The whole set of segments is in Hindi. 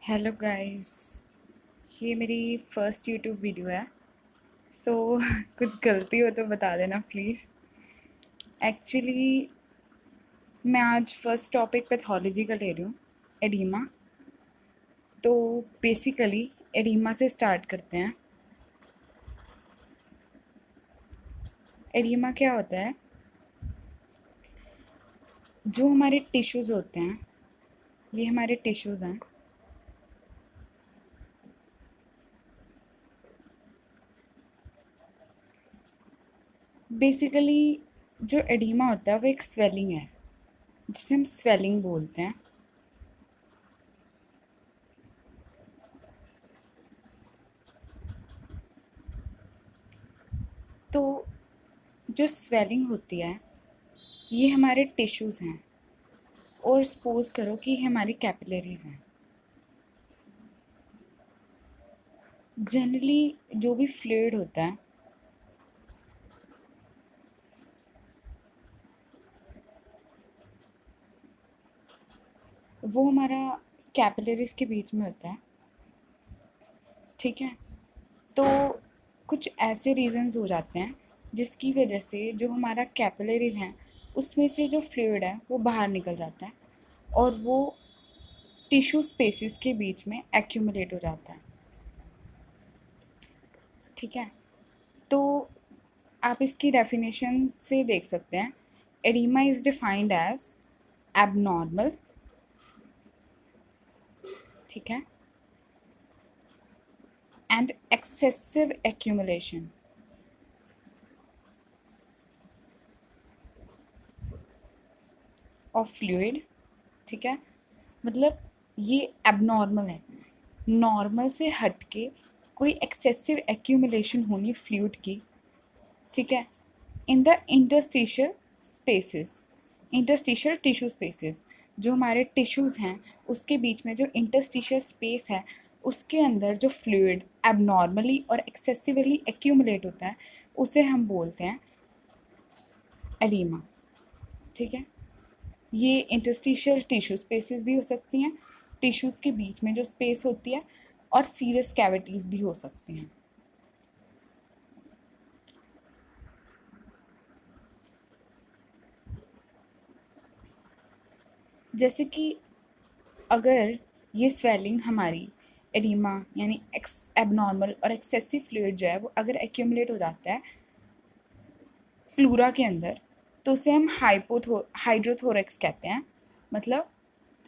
Hello guys. ये मेरी फर्स्ट यूट्यूब वीडियो है। सो कुछ गलती हो तो बता देना प्लीज़। एक्चुअली मैं आज फर्स्ट टॉपिक पैथोलॉजी का ले रही हूँ, एडीमा। तो बेसिकली एडीमा से स्टार्ट करते हैं। एडीमा क्या होता है? जो हमारे टिश्यूज़ होते हैं, ये हमारे टिश्यूज़ हैं। बेसिकली जो एडीमा होता है वो एक स्वेलिंग है, जिसे हम स्वेलिंग बोलते हैं। तो जो स्वेलिंग होती है ये हमारे टिश्यूज़ हैं, और सपोज करो कि हमारी कैपिलरीज हैं। जनरली जो भी फ्लूइड होता है वो हमारा कैपिलरीज के बीच में होता है, ठीक है। तो कुछ ऐसे रीजंस हो जाते हैं जिसकी वजह से जो हमारा कैपिलरीज हैं उसमें से जो फ्लूइड है वो बाहर निकल जाता है और वो टिश्यू स्पेसिस के बीच में एक्यूमुलेट हो जाता है, ठीक है। तो आप इसकी डेफिनेशन से देख सकते हैं। Oedema is defined as abnormal, ठीक है, and excessive accumulation of fluid, ठीक है। मतलब ये एबनॉर्मल है, नॉर्मल से हट के कोई एक्सेसिव एक्यूमुलेशन होनी फ्लूइड की, ठीक है, in the interstitial spaces, interstitial tissue spaces. जो हमारे टिश्यूज़ हैं उसके बीच में जो इंटरस्टिशियल स्पेस है उसके अंदर जो फ्लूइड एबनॉर्मली और एक्सेसिवली एक्यूमुलेट होता है उसे हम बोलते हैं एडीमा, ठीक है। ये इंटरस्टिशियल टिश्यू स्पेसेस भी हो सकती हैं, टिश्यूज़ के बीच में जो स्पेस होती है, और सीरस कैविटीज़ भी हो सकती हैं। जैसे कि अगर ये स्वेलिंग हमारी एडिमा यानी एक्स एबनॉर्मल और एक्सेसिव फ्लूइड जो है वो अगर एक्यूमुलेट हो जाता है प्लूरा के अंदर, तो उसे हम हाइड्रोथोरेक्स कहते हैं। मतलब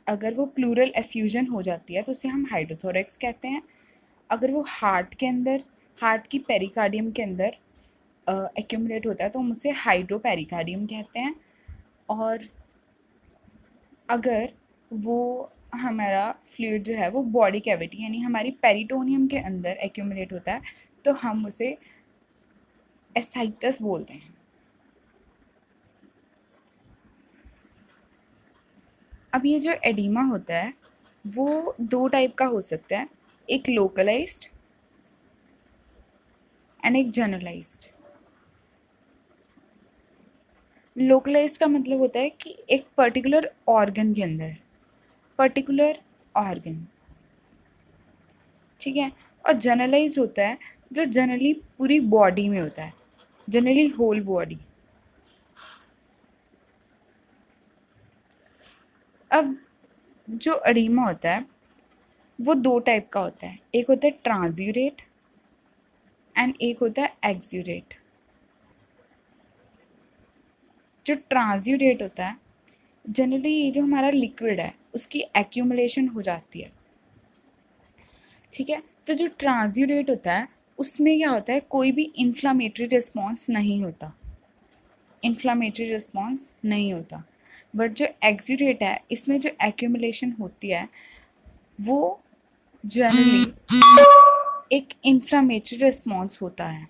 अगर वो प्लूरल एफ्यूजन हो जाती है तो उसे हम हाइड्रोथोरेक्स कहते हैं। अगर वो हार्ट के अंदर, हार्ट की पेरिकार्डियम के अंदर एक्यूमुलेट होता है तो हम उसे हाइड्रोपेरिकार्डियम कहते हैं। और अगर वो हमारा फ्लूइड जो है वो बॉडी कैविटी यानी हमारी पेरिटोनियम के अंदर एक्यूमुलेट होता है तो हम उसे एसाइटस बोलते हैं। अब ये जो एडिमा होता है वो दो टाइप का हो सकता है, एक लोकलाइज्ड एंड एक जनरलाइज्ड। लोकलाइज्ड का मतलब होता है कि एक पर्टिकुलर ऑर्गन के अंदर, पर्टिकुलर ऑर्गन, ठीक है। और जनरलाइज्ड होता है जो जनरली पूरी बॉडी में होता है, जनरली होल बॉडी। अब जो एडिमा होता है वो दो टाइप का होता है, एक होता है ट्रांज्यूरेट एंड एक होता है एक्ज्यूरेट। जो ट्रांज्यूरेट होता है जनरली ये जो हमारा लिक्विड है उसकी एक्यूमुलेशन हो जाती है, ठीक है। तो जो ट्रांज्यूरेट होता है उसमें क्या होता है, कोई भी इन्फ्लामेटरी रिस्पॉन्स नहीं होता, इन्फ्लामेटरी रिस्पॉन्स नहीं होता। बट जो एक्ज्यूरेट है इसमें जो एक्यूमुलेशन होती है वो जनरली एक इन्फ्लामेटरी रिस्पॉन्स होता है,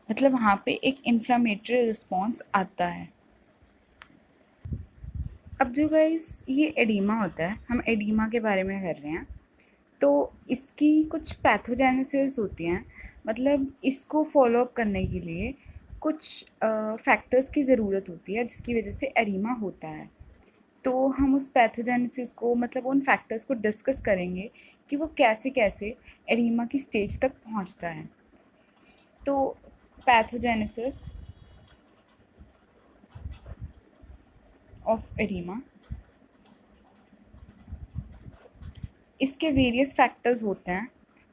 मतलब वहाँ पे एक इन्फ्लामेटरी रिस्पॉन्स आता है। अब जो गाइस ये एडिमा होता है, हम एडिमा के बारे में कर रहे हैं, तो इसकी कुछ पैथोजेनेसिस होती हैं। मतलब इसको फॉलो अप करने के लिए कुछ फैक्टर्स की ज़रूरत होती है जिसकी वजह से एडिमा होता है। तो हम उस पैथोजेनेसिस को मतलब उन फैक्टर्स को डिस्कस करेंगे कि वो कैसे कैसे एडिमा की स्टेज तक पहुंचता है। तो पैथोजेनेसिस ऑफ एडिमा, इसके वेरियस फैक्टर्स होते हैं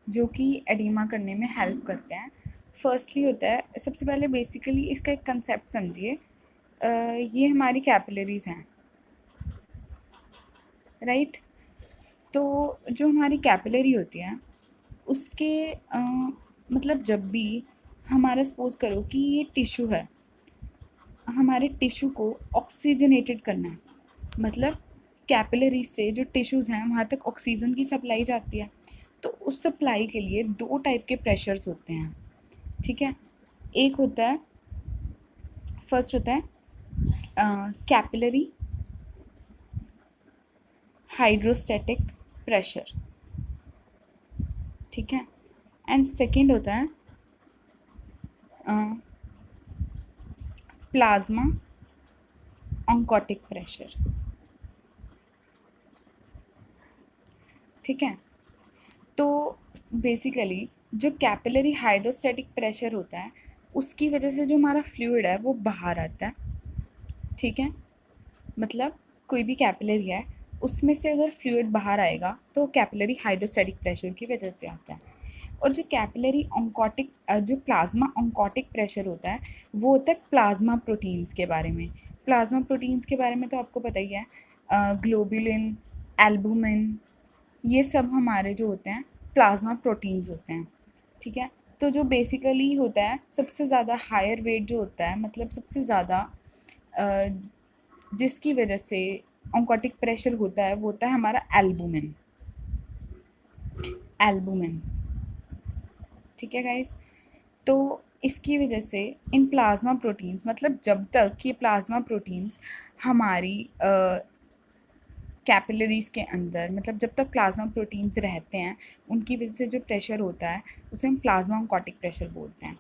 जो कि एडिमा करने में हेल्प करते हैं। फर्स्टली होता है, सबसे पहले बेसिकली इसका एक कंसेप्ट समझिए। ये हमारी कैपिलरीज हैं, राइट। तो जो हमारी कैपिलरी होती है उसके मतलब जब भी हमारा सपोज करो कि ये टिश्यू है, हमारे टिश्यू को ऑक्सीजनेटेड करना है, मतलब कैपिलरी से जो टिश्यूज़ हैं वहाँ तक ऑक्सीजन की सप्लाई जाती है। तो उस सप्लाई के लिए दो टाइप के प्रेशर्स होते हैं, ठीक है। एक होता है, फर्स्ट होता है कैपिलरी हाइड्रोस्टैटिक प्रेशर, ठीक है। एंड सेकेंड होता है प्लाज्मा ऑन्कोटिक प्रेशर, ठीक है। तो बेसिकली जो कैपिलरी हाइड्रोस्टैटिक प्रेशर होता है उसकी वजह से जो हमारा फ्लूइड है वो बाहर आता है, ठीक है। मतलब कोई भी कैपिलरी है उसमें से अगर फ्लूइड बाहर आएगा तो कैपिलरी हाइड्रोस्टैटिक प्रेशर की वजह से आता है। और जो कैपिलरी ऑन्कोटिक जो प्लाज्मा ऑन्कोटिक प्रेशर होता है वो होता है प्लाज्मा प्रोटीन्स के बारे में। प्लाज्मा प्रोटीन्स के बारे में तो आपको पता ही है, ग्लोबुलिन, एल्बुमिन, ये सब हमारे जो होते हैं प्लाज्मा प्रोटीन्स होते हैं, ठीक है। तो जो बेसिकली होता है सबसे ज़्यादा हायर वेट जो होता है, मतलब सबसे ज़्यादा जिसकी वजह से ऑन्कोटिक प्रेशर होता है वो होता है हमारा एल्बुमिन, एल्बुमिन, ठीक है गाइस। तो इसकी वजह से इन प्लाज्मा प्रोटीन्स, मतलब जब तक ये प्लाज्मा प्रोटीन्स हमारी कैपिलरीज़ के अंदर, मतलब जब तक प्लाज्मा प्रोटीन्स रहते हैं उनकी वजह से जो प्रेशर होता है उसे हम प्लाज्मा ऑन्कोटिक प्रेशर बोलते हैं।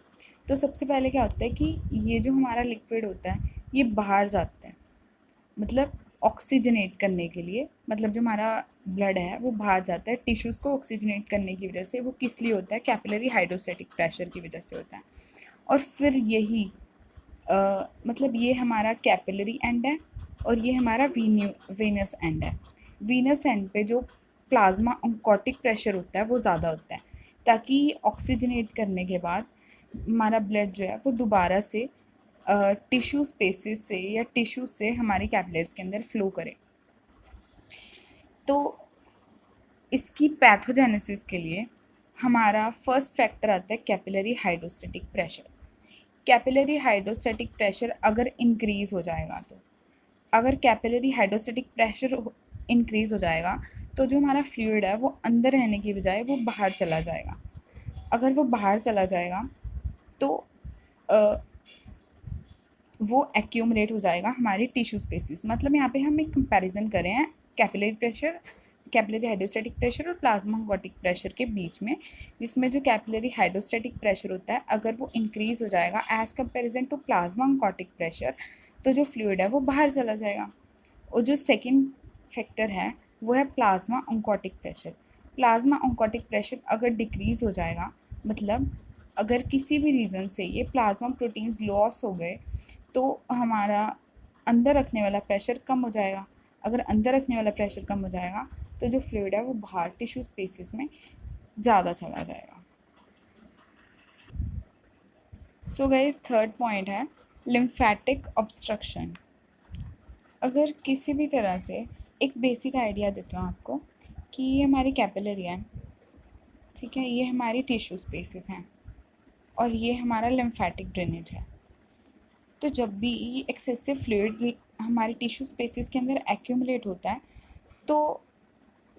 तो सबसे पहले क्या होता है कि ये जो हमारा लिक्विड होता है ये बाहर जाता है, मतलब ऑक्सीजनेट करने के लिए, मतलब जो हमारा ब्लड है वो बाहर जाता है टिश्यूज़ को ऑक्सीजनेट करने की वजह से। वो किस लिए होता है? कैपिलरी हाइड्रोस्टैटिक प्रेशर की वजह से होता है। और फिर यही मतलब ये हमारा कैपिलरी एंड है और ये हमारा वेनस एंड है। वीनस एंड पे जो प्लाज्मा ऑन्कोटिक प्रेशर होता है वो ज़्यादा होता है, ताकि ऑक्सीजनेट करने के बाद हमारा ब्लड जो है वो दोबारा से टिश्यू स्पेसिस से या टिश्यू से हमारी कैपिलरीज के अंदर फ्लो करे। तो इसकी पैथोजेनेसिस के लिए हमारा फर्स्ट फैक्टर आता है capillary hydrostatic pressure. Capillary hydrostatic pressure अगर इंक्रीज़ हो जाएगा, तो अगर कैपिलरी हाइड्रोस्टैटिक प्रेशर इंक्रीज़ हो जाएगा तो जो हमारा फ्लूइड है वो अंदर रहने की बजाय वो बाहर चला जाएगा। अगर वो बाहर चला जाएगा तो वो एक्यूमुलेट हो जाएगा हमारे टिश्यू स्पेसिस। मतलब यहाँ पे हम एक कंपैरिजन कर रहे हैं capillary pressure, capillary hydrostatic pressure और प्लाज्मा ऑन्कोटिक प्रेशर के बीच में, जिसमें जो कैपिलरी हाइड्रोस्टैटिक प्रेशर होता है अगर वो इंक्रीज़ हो जाएगा as comparison to plasma oncotic pressure तो जो फ्लूइड है वो बाहर चला जाएगा। और जो सेकेंड फैक्टर है वो है plasma oncotic pressure. Plasma oncotic pressure अगर डिक्रीज़ हो जाएगा, मतलब अगर किसी भी रीज़न से ये प्लाज्मा प्रोटीन्स लॉस हो गए तो हमारा अंदर रखने वाला प्रेशर कम हो जाएगा। अगर अंदर रखने वाला प्रेशर कम हो जाएगा तो जो फ्लूइड है वो बाहर टिश्यू स्पेसिस में ज़्यादा चला जाएगा। सो गाइस, थर्ड पॉइंट है लिम्फेटिक ऑब्स्ट्रक्शन। अगर किसी भी तरह से, एक बेसिक आइडिया देता हूँ आपको कि ये हमारी कैपिलरी है, ठीक है, ये हमारी टिश्यू स्पेसिस हैं और ये हमारा लिम्फेटिक ड्रेनेज है। तो जब भी ये एक्सेसिव फ्लूइड हमारे टिश्यू स्पेसिस के अंदर एक्यूमुलेट होता है, तो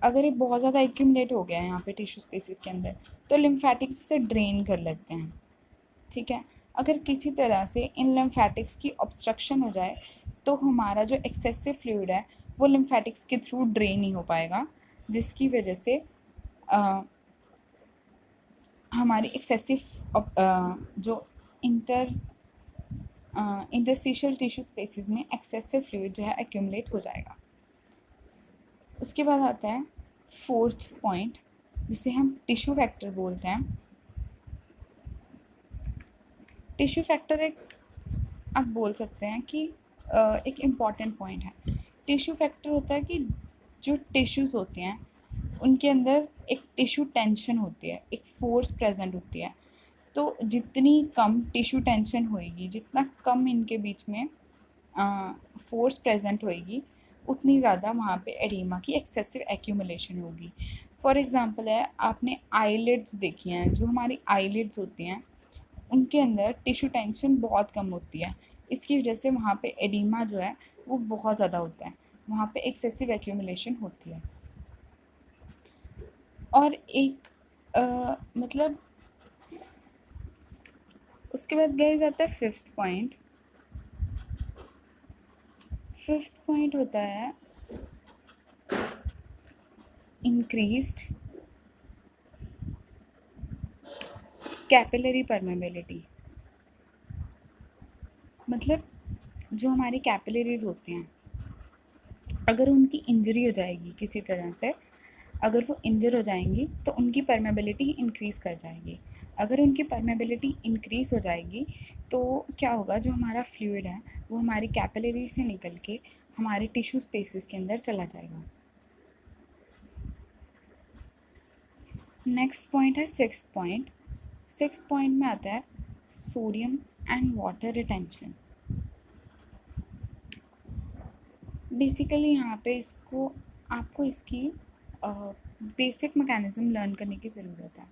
अगर ये बहुत ज़्यादा एक्यूमुलेट हो गया है यहाँ पे टिश्यू स्पेसिस के अंदर तो लिम्फेटिक्स से ड्रेन कर लेते हैं, ठीक है। अगर किसी तरह से इन लिम्फेटिक्स की ऑब्स्ट्रक्शन हो जाए तो हमारा जो एक्सेसिव फ्लूइड है वो लिम्फेटिक्स के थ्रू ड्रेन नहीं हो पाएगा, जिसकी वजह से हमारी एक्सेसिव जो इंटरस्टिशियल टिश्यू स्पेसिस में एक्सेसिव फ्लूइड जो है एक्यूमुलेट हो जाएगा। उसके बाद आता है फोर्थ पॉइंट, जिसे हम टिश्यू फैक्टर बोलते हैं। टिश्यू फैक्टर एक, आप बोल सकते हैं कि एक इम्पॉर्टेंट पॉइंट है। टिश्यू फैक्टर होता है कि जो टिश्यूज़ होते हैं उनके अंदर एक टिश्यू टेंशन होती है, एक फोर्स प्रेजेंट होती है। तो जितनी कम टिश्यू टेंशन होएगी, जितना कम इनके बीच में फोर्स प्रेजेंट होएगी, उतनी ज़्यादा वहाँ पे एडिमा की एक्सेसिव एक्यूमुलेशन होगी। फॉर एग्ज़ाम्पल है, आपने आईलिड्स देखी हैं, जो हमारी आईलिड्स होती हैं उनके अंदर टिश्यू टेंशन बहुत कम होती है। इसकी वजह से वहाँ पे एडिमा जो है वो बहुत ज़्यादा होता है, वहाँ पे एक्सेसिव एक्यूमुलेशन होती है। और एक मतलब उसके बाद गया जाता है फिफ्थ पॉइंट। फिफ्थ पॉइंट होता है इंक्रीज्ड कैपिलरी परमेबिलिटी। मतलब जो हमारी कैपिलरीज होती हैं, अगर उनकी इंजरी हो जाएगी किसी तरह से, अगर वो इंजर हो जाएंगी तो उनकी परमेबिलिटी इंक्रीज़ कर जाएगी। अगर उनकी परमेबिलिटी इंक्रीज़ हो जाएगी तो क्या होगा, जो हमारा फ्लूइड है वो हमारी कैपिलरी से निकल के हमारे टिश्यू स्पेसेस के अंदर चला जाएगा। नेक्स्ट पॉइंट है सिक्स्थ पॉइंट। सिक्स्थ पॉइंट में आता है sodium and water retention. Basically यहाँ पे इसको आपको इसकी बेसिक मैकेनिज़्म लर्न करने की ज़रूरत है।